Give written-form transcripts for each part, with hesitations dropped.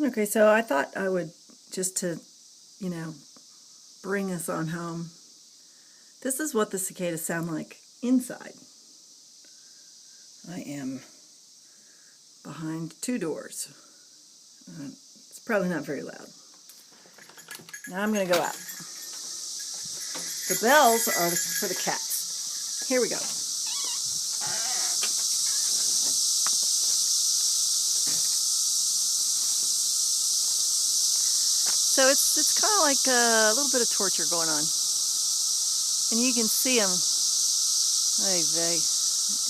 Okay, so I thought I would, just to, bring us on home. This is what the cicadas sound like inside. I am behind two doors. It's probably not very loud. Now I'm going to go out. The bells are for the cats. Here we go. So it's kind of like a little bit of torture going on. And you can see them.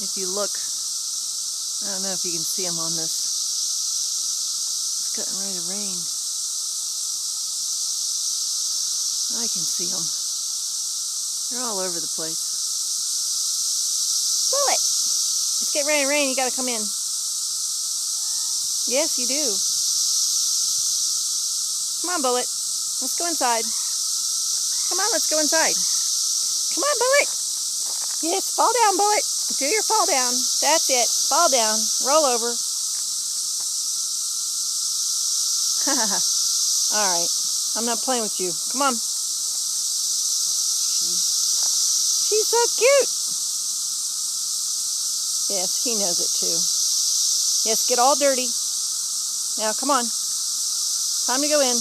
If you look, I don't know if you can see them on this. It's getting ready to rain. I can see them. They're all over the place. Bullet! It's getting ready to rain. You got to come in. Yes, you do. Come on, Bullet. Let's go inside. Come on, let's go inside. Come on, Bullet. Yes, fall down, Bullet. Do your fall down. That's it. Fall down. Roll over. All right. I'm not playing with you. Come on. She's so cute. Yes, he knows it too. Yes, get all dirty. Now, come on. Time to go in.